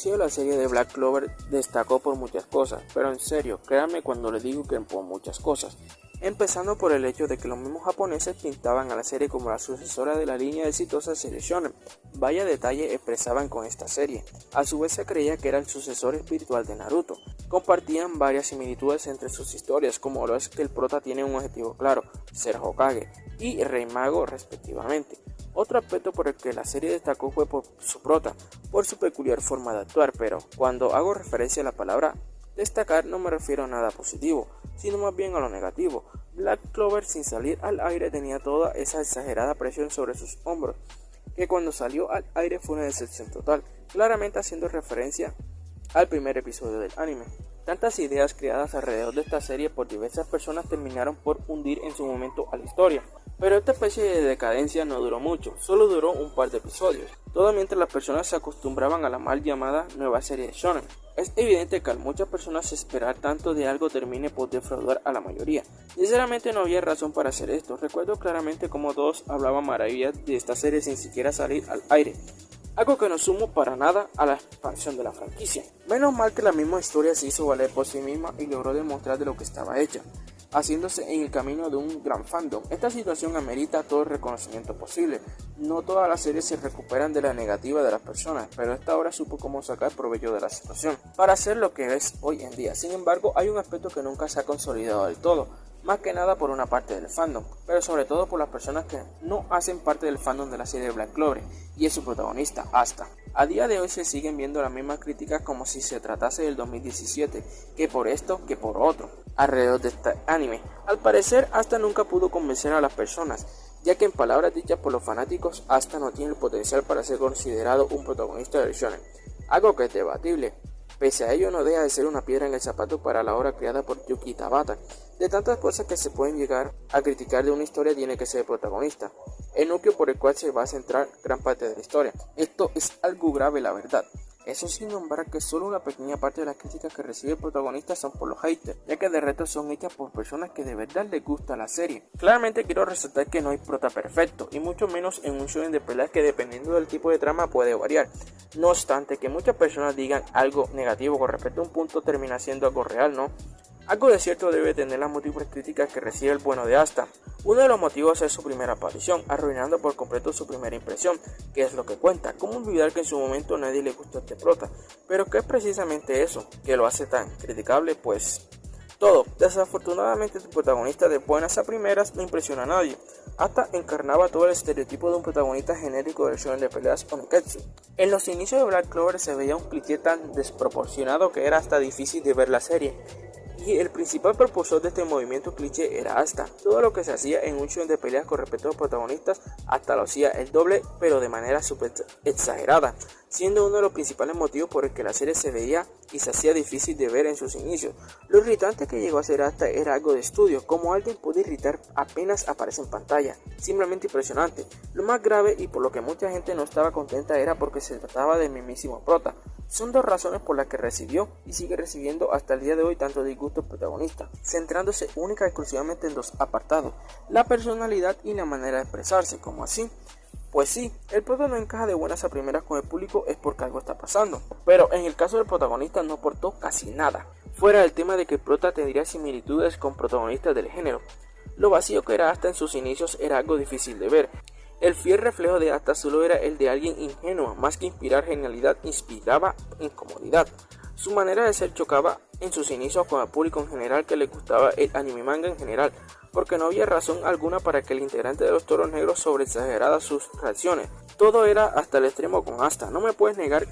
inicio de la serie de Black Clover destacó por muchas cosas, pero en serio, créanme cuando les digo que por muchas cosas. Empezando por el hecho de que los mismos japoneses pintaban a la serie como la sucesora de la línea exitosa serie shonen. Vaya detalle expresaban con esta serie. A su vez se creía que era el sucesor espiritual de Naruto. Compartían varias similitudes entre sus historias, como lo es que el prota tiene un objetivo claro, ser Hokage y Rey Mago respectivamente. Otro aspecto por el que la serie destacó fue por su prota, por su peculiar forma de actuar, pero cuando hago referencia a la palabra destacar no me refiero a nada positivo, sino más bien a lo negativo. Black Clover sin salir al aire tenía toda esa exagerada presión sobre sus hombros, que cuando salió al aire fue una decepción total, claramente haciendo referencia al primer episodio del anime. Tantas ideas creadas alrededor de esta serie por diversas personas terminaron por hundir en su momento a la historia. Pero esta especie de decadencia no duró mucho, solo duró un par de episodios, todo mientras las personas se acostumbraban a la mal llamada nueva serie de shonen. Es evidente que al muchas personas esperar tanto de algo termine por defraudar a la mayoría. Sinceramente no había razón para hacer esto. Recuerdo claramente cómo todos hablaban maravillas de esta serie sin siquiera salir al aire, algo que no sumó para nada a la expansión de la franquicia. Menos mal que la misma historia se hizo valer por sí misma y logró demostrar de lo que estaba hecha, haciéndose en el camino de un gran fandom. Esta situación amerita todo el reconocimiento posible. No todas las series se recuperan de la negativa de las personas, pero esta obra supo cómo sacar provecho de la situación para hacer lo que es hoy en día. Sin embargo, hay un aspecto que nunca se ha consolidado del todo, más que nada por una parte del fandom, pero sobre todo por las personas que no hacen parte del fandom de la serie de Black Clover, y es su protagonista, Asta. A día de hoy se siguen viendo las mismas críticas como si se tratase del 2017, que por esto, que por otro, alrededor de este anime. Al parecer, Asta nunca pudo convencer a las personas, ya que en palabras dichas por los fanáticos, Asta no tiene el potencial para ser considerado un protagonista del shonen, algo que es debatible. Pese a ello, no deja de ser una piedra en el zapato para la obra creada por Yuki Tabata. De tantas cosas que se pueden llegar a criticar de una historia, tiene que ser el protagonista, el núcleo por el cual se va a centrar gran parte de la historia. Esto es algo grave, la verdad. Eso sin nombrar que solo una pequeña parte de las críticas que recibe el protagonista son por los haters, ya que de resto son hechas por personas que de verdad les gusta la serie. Claramente quiero resaltar que no hay prota perfecto, y mucho menos en un shonen de peleas que dependiendo del tipo de trama puede variar. No obstante, que muchas personas digan algo negativo con respecto a un punto termina siendo algo real, ¿no? Algo de cierto debe tener las múltiples críticas que recibe el bueno de Asta. Uno de los motivos es su primera aparición, arruinando por completo su primera impresión, que es lo que cuenta. ¿Cómo olvidar que en su momento a nadie le gustó este prota? Pero ¿qué es precisamente eso que lo hace tan criticable? Pues todo. Desafortunadamente el protagonista de buenas a primeras no impresiona a nadie. Asta encarnaba todo el estereotipo de un protagonista genérico del shonen de peleas Oniketsu. En los inicios de Black Clover se veía un cliché tan desproporcionado que era hasta difícil de ver la serie. Y el principal propulsor de este movimiento cliché era Asta. Todo lo que se hacía en un show de peleas con respecto a los protagonistas, Asta lo hacía el doble, pero de manera súper exagerada, siendo uno de los principales motivos por el que la serie se veía y se hacía difícil de ver en sus inicios. Lo irritante que llegó a ser Asta era algo de estudio, como alguien puede irritar apenas aparece en pantalla, simplemente impresionante. Lo más grave y por lo que mucha gente no estaba contenta era porque se trataba del mismísimo prota. Son dos razones por las que recibió y sigue recibiendo hasta el día de hoy tanto disgusto protagonista, centrándose única y exclusivamente en dos apartados: la personalidad y la manera de expresarse. ¿Cómo así? Pues sí, el prota no encaja de buenas a primeras con el público es porque algo está pasando, pero en el caso del protagonista no aportó casi nada, fuera del tema de que el prota tendría similitudes con protagonistas del género. Lo vacío que era Asta en sus inicios era algo difícil de ver. El fiel reflejo de Asta solo era el de alguien ingenuo, más que inspirar genialidad, inspiraba incomodidad. Su manera de ser chocaba en sus inicios con el público en general que le gustaba el anime manga en general, porque no había razón alguna para que el integrante de los Toros Negros sobreexagerara sus reacciones. Todo era hasta el extremo con Asta. No me puedes negar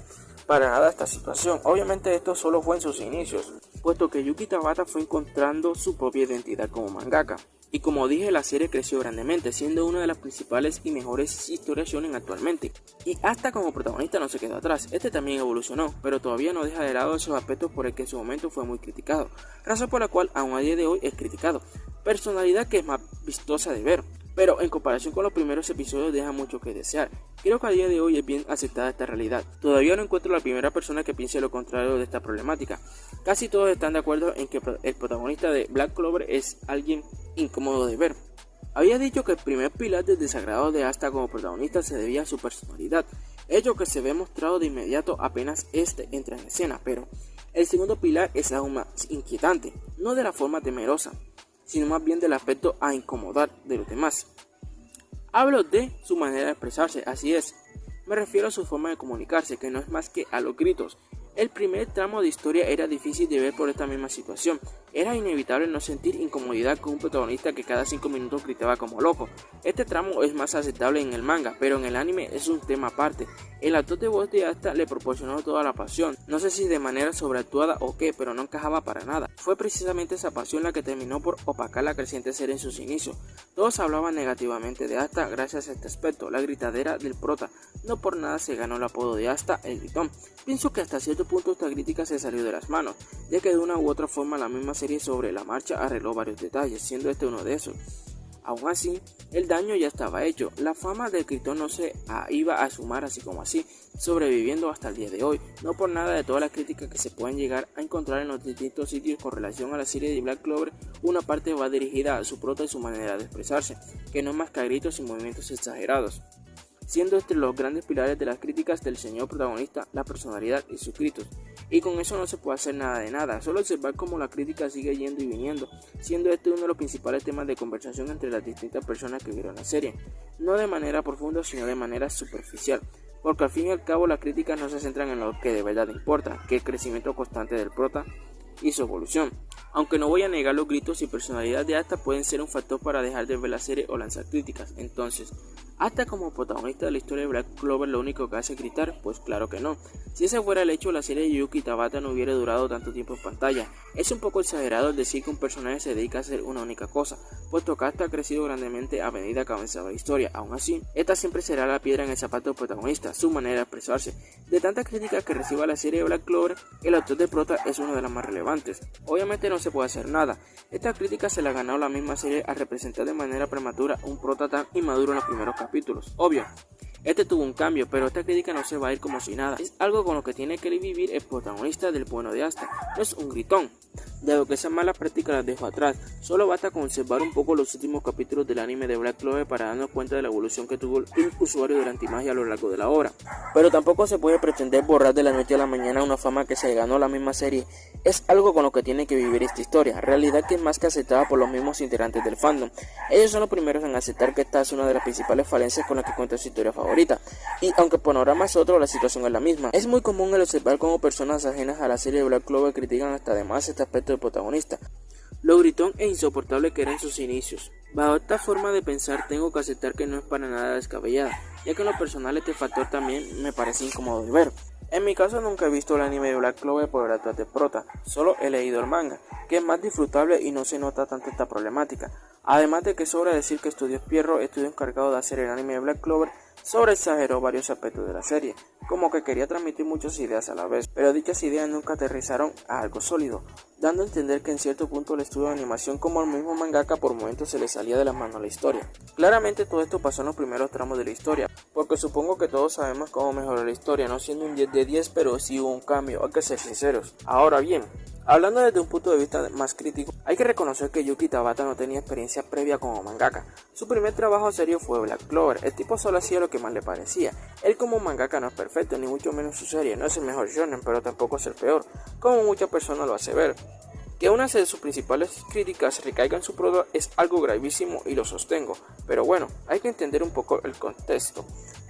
para nada esta situación. Obviamente esto solo fue en sus inicios, puesto que Yuki Tabata fue encontrando su propia identidad como mangaka. Y como dije, la serie creció grandemente, siendo una de las principales y mejores historias shonen actualmente. Y Asta como protagonista no se quedó atrás, este también evolucionó, pero todavía no deja de lado esos aspectos por el que en su momento fue muy criticado, razón por la cual aún a día de hoy es criticado. Personalidad que es más vistosa de ver, pero en comparación con los primeros episodios deja mucho que desear. Creo que a día de hoy es bien aceptada esta realidad. Todavía no encuentro la primera persona que piense lo contrario de esta problemática. Casi todos están de acuerdo en que el protagonista de Black Clover es alguien incómodo de ver. Había dicho que el primer pilar del desagrado de Asta como protagonista se debía a su personalidad. Ello que se ve mostrado de inmediato apenas este entra en escena, pero el segundo pilar es aún más inquietante, no de la forma temerosa, sino más bien del aspecto a incomodar de los demás. Hablo de su manera de expresarse, así es, me refiero a su forma de comunicarse, que no es más que a los gritos. El primer tramo de historia era difícil de ver por esta misma situación. Era inevitable no sentir incomodidad con un protagonista que cada 5 minutos gritaba como loco. Este tramo es más aceptable en el manga, pero en el anime es un tema aparte. El actor de voz de Asta le proporcionó toda la pasión. No sé si de manera sobreactuada o qué, pero no encajaba para nada. Fue precisamente esa pasión la que terminó por opacar la creciente serie en sus inicios. Todos hablaban negativamente de Asta gracias a este aspecto, la gritadera del prota. No por nada se ganó el apodo de Asta, el gritón. Pienso que hasta cierto punto esta crítica se salió de las manos, ya que de una u otra forma la misma serie sobre la marcha arregló varios detalles, siendo este uno de esos. Aún así, el daño ya estaba hecho, la fama del gritón no se iba a sumar así como así, sobreviviendo hasta el día de hoy. No por nada de todas las críticas que se pueden llegar a encontrar en los distintos sitios con relación a la serie de Black Clover, una parte va dirigida a su prota y su manera de expresarse, que no es más que a gritos y movimientos exagerados, siendo este los grandes pilares de las críticas del señor protagonista, la personalidad y sus gritos. Y con eso no se puede hacer nada de nada, solo observar cómo la crítica sigue yendo y viniendo, siendo este uno de los principales temas de conversación entre las distintas personas que vieron la serie, no de manera profunda sino de manera superficial, porque al fin y al cabo las críticas no se centran en lo que de verdad importa, que es el crecimiento constante del prota y su evolución. Aunque no voy a negar, los gritos y personalidad de Asta pueden ser un factor para dejar de ver la serie o lanzar críticas. Entonces, ¿Asta como protagonista de la historia de Black Clover lo único que hace gritar? Pues claro que no. Si ese fuera el hecho, la serie de Yuki Tabata no hubiera durado tanto tiempo en pantalla. Es un poco exagerado el decir que un personaje se dedica a hacer una única cosa, puesto que Asta ha crecido grandemente a medida que avanzaba la historia. Aún así, esta siempre será la piedra en el zapato del protagonista, su manera de expresarse. De tantas críticas que reciba la serie de Black Clover, el actor de prota es una de las más relevantes. Obviamente no se puede hacer nada. Esta crítica se la ha ganado la misma serie al representar de manera prematura un prota tan inmaduro en los primeros capítulos. Obvio, este tuvo un cambio, pero esta crítica no se va a ir como si nada. Es algo con lo que tiene que vivir el protagonista del bueno de Asta. No es un gritón. Dado que esas malas prácticas las dejo atrás, solo basta con observar un poco los últimos capítulos del anime de Black Clover para darnos cuenta de la evolución que tuvo el usuario de la antimagia a lo largo de la obra. Pero tampoco se puede pretender borrar de la noche a la mañana una fama que se ganó la misma serie. Es algo con lo que tiene que vivir esta historia, realidad que es más que aceptada por los mismos integrantes del fandom. Ellos son los primeros en aceptar que esta es una de las principales falencias con las que cuenta su historia favorita, y aunque el panorama es otro, la situación es la misma. Es muy común el observar cómo personas ajenas a la serie de Black Clover critican hasta además este aspecto del protagonista, lo gritón e insoportable que era en sus inicios. Bajo esta forma de pensar tengo que aceptar que no es para nada descabellada, ya que en lo personal este factor también me parece incómodo de ver. En mi caso nunca he visto el anime de Black Clover por el actual de prota, solo he leído el manga, que es más disfrutable y no se nota tanto esta problemática. Además de que sobra decir que Estudios Pierro, estudio encargado de hacer el anime de Black Clover, sobreexageró varios aspectos de la serie, como que quería transmitir muchas ideas a la vez, pero dichas ideas nunca aterrizaron a algo sólido, dando a entender que en cierto punto el estudio de animación como el mismo mangaka por momentos se le salía de las manos la historia. Claramente todo esto pasó en los primeros tramos de la historia, porque supongo que todos sabemos cómo mejoró la historia, no siendo un 10 de 10, pero sí hubo un cambio, hay que ser sinceros. Ahora bien, hablando desde un punto de vista más crítico, hay que reconocer que Yuki Tabata no tenía experiencia previa como mangaka. Su primer trabajo serio fue Black Clover, el tipo solo hacía lo que más le parecía. Él como mangaka no es perfecto, ni mucho menos su serie, no es el mejor shonen, pero tampoco es el peor, como muchas personas lo hace ver. Que una de sus principales críticas recaiga en su prota es algo gravísimo y lo sostengo, pero bueno, hay que entender un poco el contexto.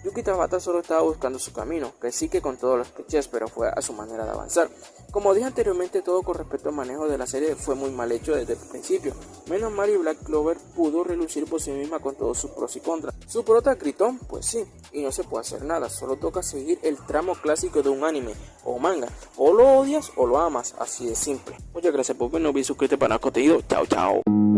Yuki Tabata solo estaba buscando su camino, que sí que con todos los clichés, pero fue a su manera de avanzar. Como dije anteriormente, todo con respecto al manejo de la serie fue muy mal hecho desde el principio. Menos mal y Black Clover pudo relucir por sí misma con todos sus pros y contras. ¿Su prota gritón? Pues sí, y no se puede hacer nada, solo toca seguir el tramo clásico de un anime o manga. O lo odias o lo amas, así de simple. Muchas gracias por vernos y suscríbete para más contenido. Chao, chao.